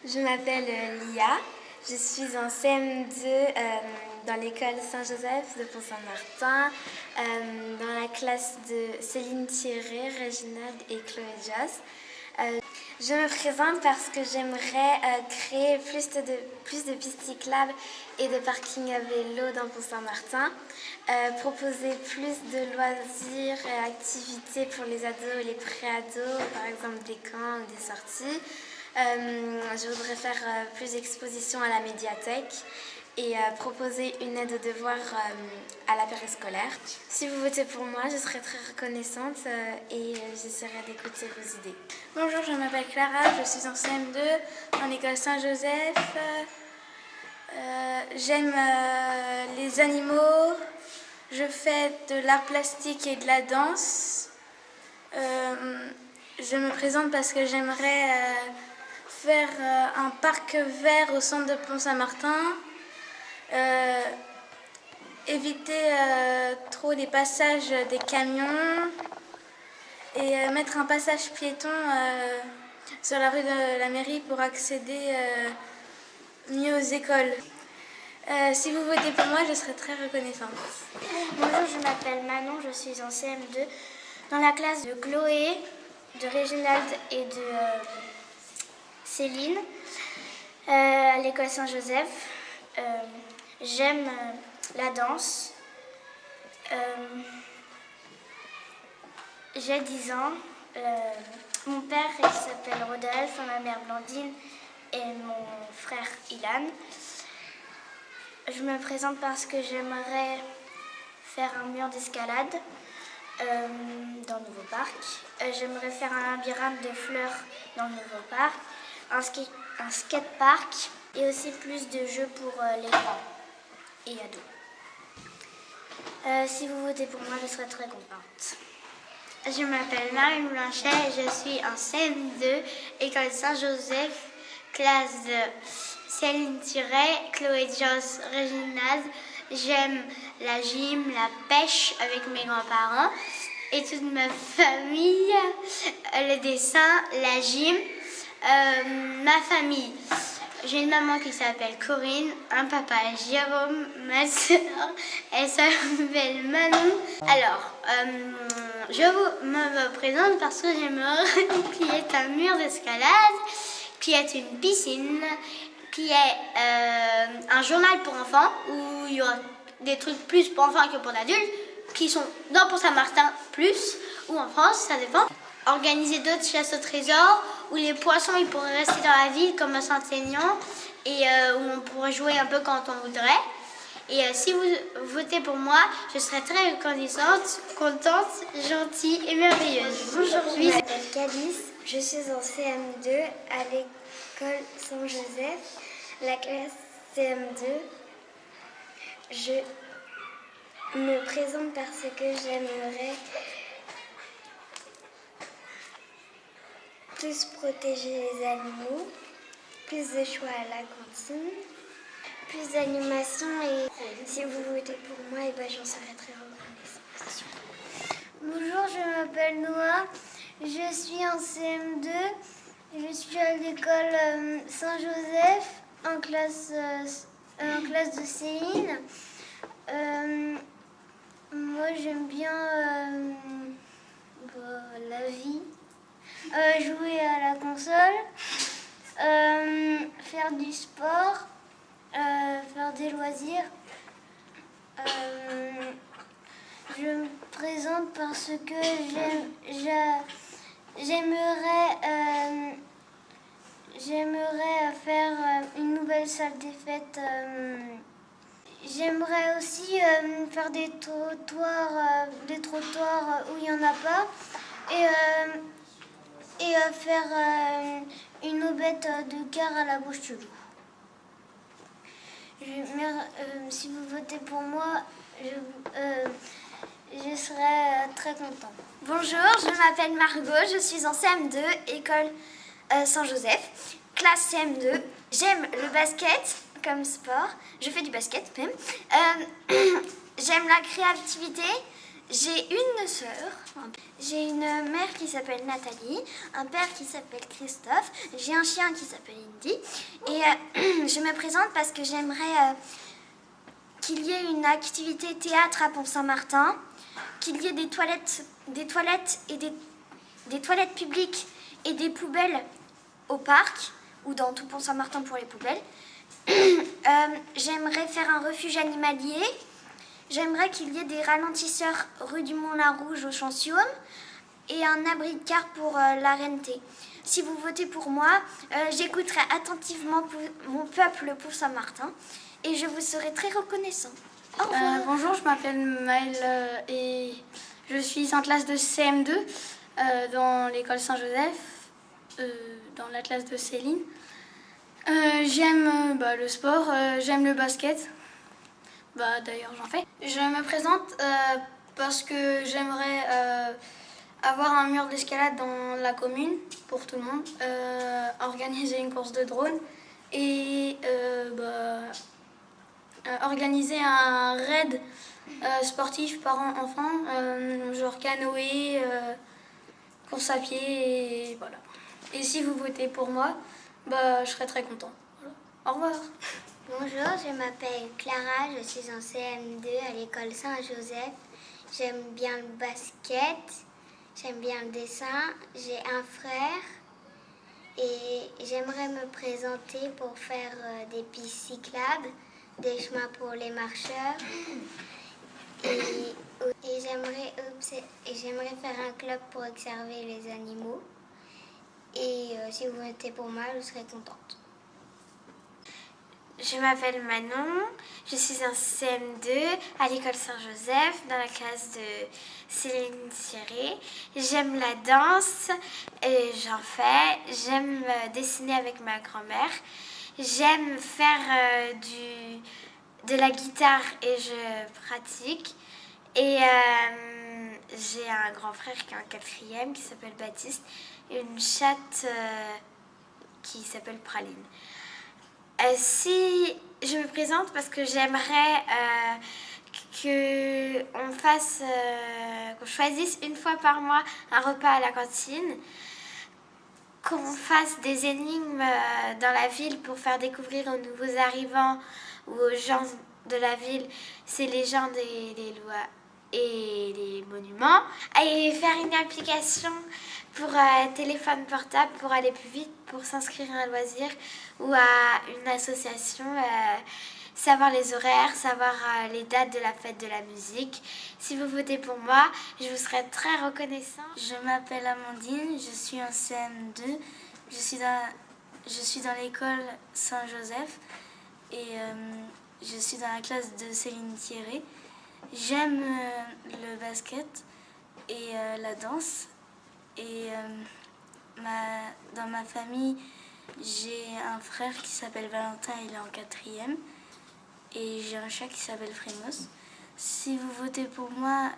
Je m'appelle Lia, je suis en CM2 dans l'école Saint-Joseph de Pont-Saint-Martin, dans la classe de Céline Thierry, Réginald et Chloé Joss. Je me présente parce que j'aimerais créer plus de pistes cyclables et de parkings à vélo dans Pont-Saint-Martin, proposer plus de loisirs et activités pour les ados et les pré-ados, par exemple des camps ou des sorties. Je voudrais faire plus d'expositions à la médiathèque et proposer une aide aux devoirs à la périscolaire. Si vous votez pour moi, je serai très reconnaissante et j'essaierai d'écouter vos idées. Bonjour, je m'appelle Clara, je suis en CM2 dans l'école Saint-Joseph. J'aime les animaux, je fais de l'art plastique et de la danse. Je me présente parce que j'aimerais faire un parc vert au centre de Pont-Saint-Martin. Éviter trop les passages des camions et mettre un passage piéton sur la rue de la mairie pour accéder mieux aux écoles. Si vous votez pour moi, je serai très reconnaissante. Bonjour, je m'appelle Manon, je suis en CM2 dans la classe de Chloé, de Réginald et de Céline à l'école Saint-Joseph. J'aime la danse. J'ai 10 ans. Mon père il s'appelle Rodolphe, ma mère Blandine et mon frère Ilan. Je me présente parce que j'aimerais faire un mur d'escalade dans le nouveau parc. J'aimerais faire un labyrinthe de fleurs dans le nouveau parc, un skatepark et aussi plus de jeux pour les grands et ados. Si vous votez pour moi, je serai très contente. Je m'appelle Marine Blanchet et je suis en CM2, école Saint-Joseph, classe de Céline Thierry, Chloé Joss, Réginald. J'aime la gym, la pêche avec mes grands-parents et toute ma famille, le dessin, la gym, ma famille. J'ai une maman qui s'appelle Corinne, un papa Jérôme, ma soeur, elle s'appelle Manon. Alors, je me présente parce que j'aimerais qu'il y ait un mur d'escalade, qu'il y ait une piscine, qu'il y ait un journal pour enfants où il y aura des trucs plus pour enfants que pour adultes, qui sont dans Pont-Saint-Martin plus, ou en France, ça dépend. Organiser d'autres chasses au trésor où les poissons ils pourraient rester dans la ville comme à Saint-Aignan et où on pourrait jouer un peu quand on voudrait. Et si vous votez pour moi, je serai très reconnaissante, contente, gentille et merveilleuse. Bonjour, Je m'appelle Calice, je suis en CM2 à l'école Saint-Joseph, la classe CM2. Je me présente parce que j'aimerais plus protéger les animaux, plus de choix à la cantine, plus d'animation et si vous votez pour moi, j'en serai très reconnaissante. Bonjour, je m'appelle Noah, je suis en CM2, je suis à l'école Saint-Joseph en classe de Céline. Moi j'aime bien la vie. Jouer à la console, faire du sport, faire des loisirs. Je me présente parce que j'aimerais faire une nouvelle salle des fêtes. J'aimerais aussi faire des trottoirs où il n'y en a pas. Et faire une aubette de car à la bouche du loup. Si vous votez pour moi, je serai très contente. Bonjour, je m'appelle Margot, je suis en CM2, école Saint-Joseph, classe CM2. J'aime le basket comme sport, je fais du basket même. J'aime la créativité J'ai une sœur, j'ai une mère qui s'appelle Nathalie, un père qui s'appelle Christophe, j'ai un chien qui s'appelle Indy. Et je me présente parce que j'aimerais qu'il y ait une activité théâtre à Pont-Saint-Martin, qu'il y ait des toilettes et des toilettes publiques et des poubelles au parc ou dans tout Pont-Saint-Martin pour les poubelles. J'aimerais faire un refuge animalier. J'aimerais qu'il y ait des ralentisseurs rue du Mont-la-Rouge au Champ-Siaume et un abri de car pour la RNT. Si vous votez pour moi, j'écouterai attentivement mon peuple pour Saint-Martin et je vous serai très reconnaissant. Au revoir. Bonjour, je m'appelle Maëlle et je suis en classe de CM2 dans l'école Saint-Joseph, dans la classe de Céline. J'aime le sport, j'aime le basket. D'ailleurs, j'en fais. Je me présente parce que j'aimerais avoir un mur d'escalade dans la commune pour tout le monde, organiser une course de drone et organiser un raid sportif parents-enfants, genre canoë, course à pied et voilà. Et si vous votez pour moi, je serai très content. Voilà. Au revoir. Bonjour, je m'appelle Clara, je suis en CM2 à l'école Saint-Joseph. J'aime bien le basket, j'aime bien le dessin, j'ai un frère et j'aimerais me présenter pour faire des pistes cyclables, des chemins pour les marcheurs et j'aimerais faire un club pour observer les animaux. Et si vous votez pour moi, je serai contente. Je m'appelle Manon, je suis en CM2 à l'école Saint-Joseph dans la classe de Céline Thierry. J'aime la danse, et j'en fais. J'aime dessiner avec ma grand-mère. J'aime faire de la guitare et je pratique. Et j'ai un grand frère qui est en 4e qui s'appelle Baptiste et une chatte qui s'appelle Praline. Si je me présente parce que j'aimerais qu'on choisisse une fois par mois un repas à la cantine, qu'on fasse des énigmes dans la ville pour faire découvrir aux nouveaux arrivants ou aux gens de la ville ces légendes et les lois et les monuments, et faire une application pour téléphone portable pour aller plus vite, pour s'inscrire à un loisir ou à une association, savoir les horaires, savoir les dates de la fête de la musique. Si vous votez pour moi, je vous serai très reconnaissant. Je m'appelle Amandine, je suis en CM2, je suis dans l'école Saint-Joseph et je suis dans la classe de Céline Thierry. J'aime le basket et la danse. Et dans ma famille, j'ai un frère qui s'appelle Valentin, il est en 4e. Et j'ai un chat qui s'appelle Frémos. Si vous votez pour moi,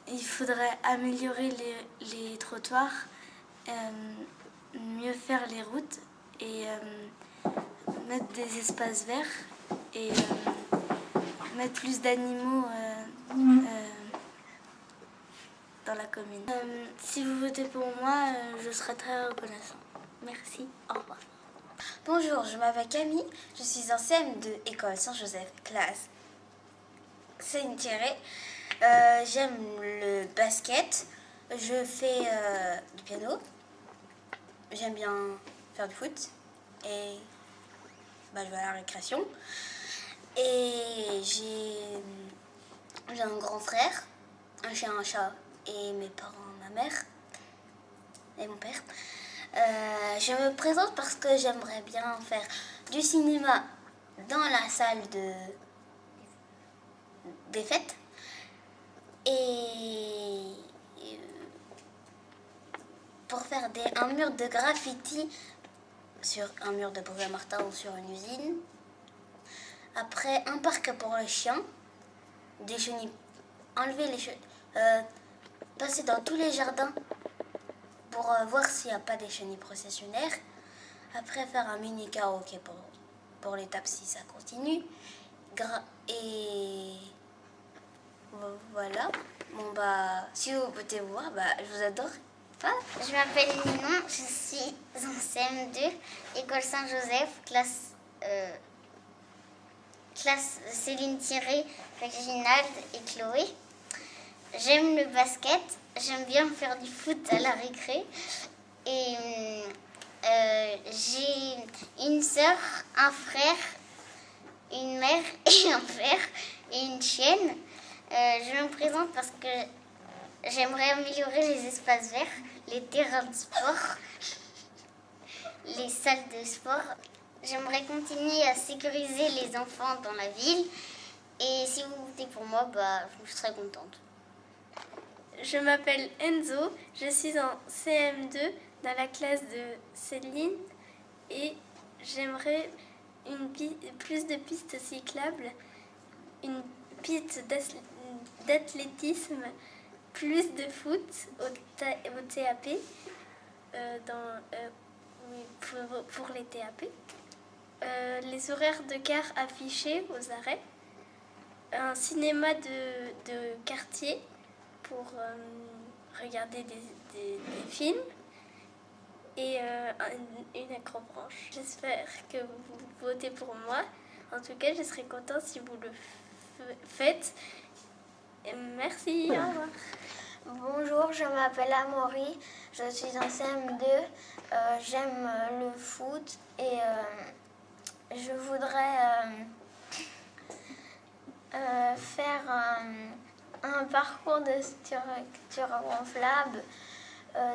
il faudrait améliorer les trottoirs, mieux faire les routes et mettre des espaces verts et mettre plus d'animaux dans la commune. Si vous votez pour moi, je serai très reconnaissant. Merci, au revoir. Bonjour, je m'appelle Camille, je suis en CM2, école Saint-Joseph, classe Céline Thierry. J'aime le basket, je fais du piano, j'aime bien faire du foot et je vais à la récréation. Et j'ai un grand frère, un chien, un chat et mes parents, ma mère et mon père. Je me présente parce que j'aimerais bien faire du cinéma dans la salle des fêtes et pour faire un mur de graffiti sur un mur de Pont-Saint-Martin ou sur une usine. Après, un parc pour les chiens, des chenilles, enlever les chenilles, passer dans tous les jardins pour voir s'il n'y a pas des chenilles processionnaires. Après, faire un mini karaoké pour l'étape si ça continue. Et Voilà. Bon, bah, si vous pouvez voir, bah, je vous adore. Je m'appelle Ninon, je suis en CM2, école Saint-Joseph, classe Céline Thierry, Réginald et Chloé. J'aime le basket, j'aime bien faire du foot à la récré. Et j'ai une sœur, un frère, une mère et un père et une chienne. Je me présente parce que j'aimerais améliorer les espaces verts, les terrains de sport, les salles de sport. J'aimerais continuer à sécuriser les enfants dans la ville. Et si vous votez pour moi, bah, je serai contente. Je m'appelle Enzo, je suis en CM2 dans la classe de Céline et j'aimerais plus de pistes cyclables, une piste d'athlétisme, plus de foot au TAP, pour les TAP, les horaires de car affichés aux arrêts, un cinéma de quartier pour regarder des films et une acrobranche. J'espère que vous votez pour moi. En tout cas, je serai contente si vous le faites. Et merci, au revoir. Bonjour, je m'appelle Amaury, je suis en CM2, j'aime le foot et je voudrais faire un parcours de structure gonflable,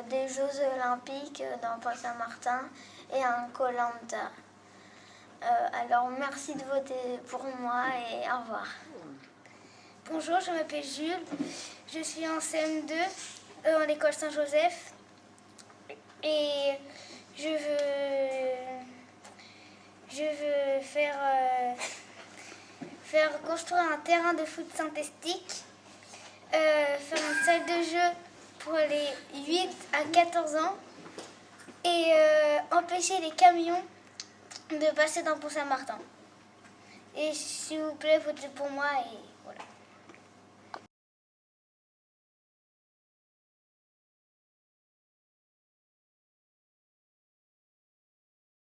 des Jeux Olympiques dans Pont-Saint-Martin et un Koh-Lanta. Alors merci de voter pour moi et au revoir. Bonjour, je m'appelle Jules, je suis en CM2 en l'école Saint-Joseph et je veux faire construire un terrain de foot synthétique, faire une salle de jeu pour les 8 à 14 ans et empêcher les camions de passer dans Pont-Saint-Martin. Et s'il vous plaît, votez pour moi et voilà.